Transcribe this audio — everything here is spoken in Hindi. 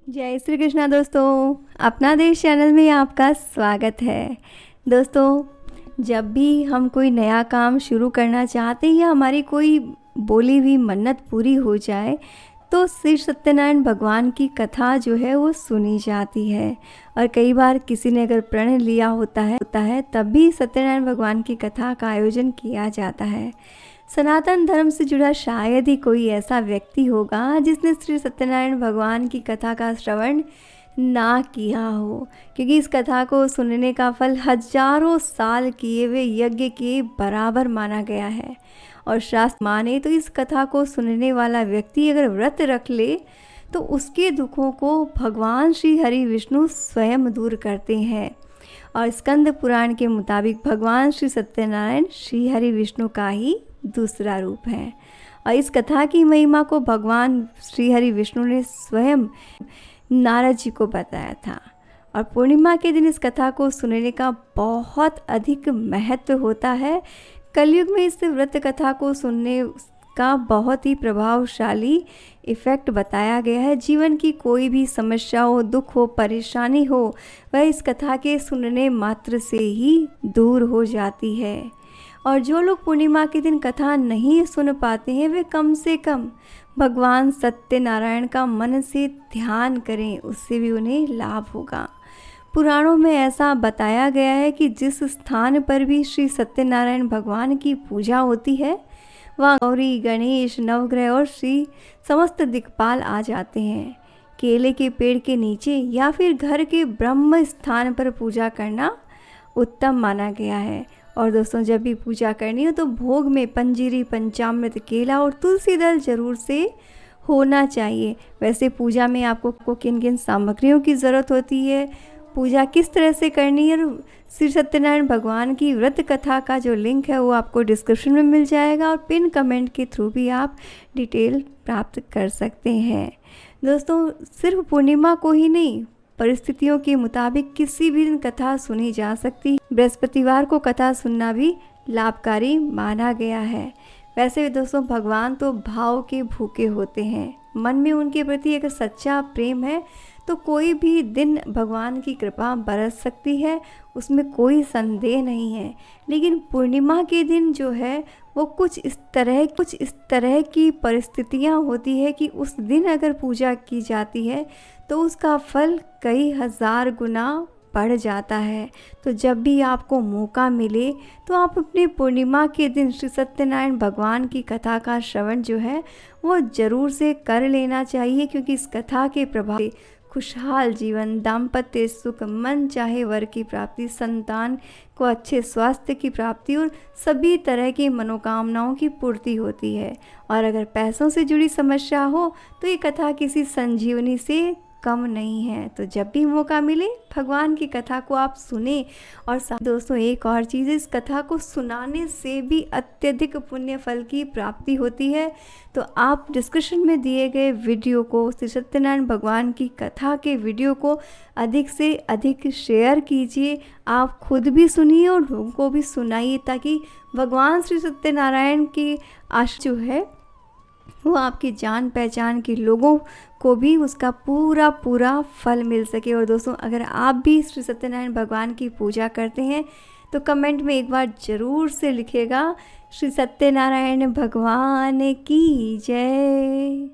जय श्री कृष्णा दोस्तों, अपना देश चैनल में आपका स्वागत है। दोस्तों, जब भी हम कोई नया काम शुरू करना चाहते हैं या हमारी कोई बोली हुई मन्नत पूरी हो जाए तो श्री सत्यनारायण भगवान की कथा जो है वो सुनी जाती है। और कई बार किसी ने अगर प्रण लिया होता है तब भी सत्यनारायण भगवान की कथा का आयोजन किया जाता है। सनातन धर्म से जुड़ा शायद ही कोई ऐसा व्यक्ति होगा जिसने श्री सत्यनारायण भगवान की कथा का श्रवण ना किया हो, क्योंकि इस कथा को सुनने का फल हजारों साल किए हुए यज्ञ के बराबर माना गया है। और शास्त्र माने तो इस कथा को सुनने वाला व्यक्ति अगर व्रत रख ले तो उसके दुखों को भगवान श्री हरि विष्णु स्वयं दूर करते हैं। और स्कंद पुराण के मुताबिक भगवान श्री सत्यनारायण श्री हरि विष्णु का ही दूसरा रूप है। और इस कथा की महिमा को भगवान श्री हरि विष्णु ने स्वयं नारद जी को बताया था। और पूर्णिमा के दिन इस कथा को सुनने का बहुत अधिक महत्व होता है। कलयुग में इस व्रत कथा को सुनने का बहुत ही प्रभावशाली इफ़ेक्ट बताया गया है। जीवन की कोई भी समस्या हो, दुख हो, परेशानी हो, वह इस कथा के सुनने मात्र से ही दूर हो जाती है। और जो लोग पूर्णिमा के दिन कथा नहीं सुन पाते हैं वे कम से कम भगवान सत्यनारायण का मन से ध्यान करें, उससे भी उन्हें लाभ होगा। पुराणों में ऐसा बताया गया है कि जिस स्थान पर भी श्री सत्यनारायण भगवान की पूजा होती है वहाँ गौरी, गणेश, नवग्रह और श्री समस्त दिक्पाल आ जाते हैं। केले के पेड़ के नीचे या फिर घर के ब्रह्म स्थान पर पूजा करना उत्तम माना गया है। और दोस्तों, जब भी पूजा करनी हो तो भोग में पंजीरी, पंचामृत, केला और तुलसी दल जरूर से होना चाहिए। वैसे पूजा में आपको किन किन सामग्रियों की ज़रूरत होती है, पूजा किस तरह से करनी है, श्री सत्यनारायण भगवान की व्रत कथा का जो लिंक है वो आपको डिस्क्रिप्शन में मिल जाएगा और पिन कमेंट के थ्रू भी आप डिटेल प्राप्त कर सकते हैं। दोस्तों, सिर्फ पूर्णिमा को ही नहीं, परिस्थितियों के मुताबिक किसी भी दिन कथा सुनी जा सकती है। बृहस्पतिवार को कथा सुनना भी लाभकारी माना गया है। वैसे भी दोस्तों, भगवान तो भाव के भूखे होते हैं। मन में उनके प्रति अगर सच्चा प्रेम है तो कोई भी दिन भगवान की कृपा बरस सकती है, उसमें कोई संदेह नहीं है। लेकिन पूर्णिमा के दिन जो है वो कुछ इस तरह की परिस्थितियाँ होती है कि उस दिन अगर पूजा की जाती है तो उसका फल कई हजार गुना बढ़ जाता है। तो जब भी आपको मौका मिले तो आप अपने पूर्णिमा के दिन श्री सत्यनारायण भगवान की कथा का श्रवण जो है वो ज़रूर से कर लेना चाहिए, क्योंकि इस कथा के प्रभाव से खुशहाल जीवन, दाम्पत्य सुख, मन चाहे वर की प्राप्ति, संतान को अच्छे स्वास्थ्य की प्राप्ति और सभी तरह की मनोकामनाओं की पूर्ति होती है। और अगर पैसों से जुड़ी समस्या हो तो ये कथा किसी संजीवनी से कम नहीं है। तो जब भी मौका मिले भगवान की कथा को आप सुने। और दोस्तों, एक और चीज़, इस कथा को सुनाने से भी अत्यधिक पुण्य फल की प्राप्ति होती है। तो आप डिस्क्रिप्शन में दिए गए वीडियो को, श्री सत्यनारायण भगवान की कथा के वीडियो को अधिक से अधिक शेयर कीजिए। आप खुद भी सुनिए और लोगों को भी सुनाइए, ताकि भगवान श्री सत्यनारायण की आशीष जो है वो आपकी जान पहचान के लोगों को भी उसका पूरा फल मिल सके। और दोस्तों, अगर आप भी श्री सत्यनारायण भगवान की पूजा करते हैं तो कमेंट में एक बार ज़रूर से लिखिएगा, श्री सत्यनारायण भगवान की जय।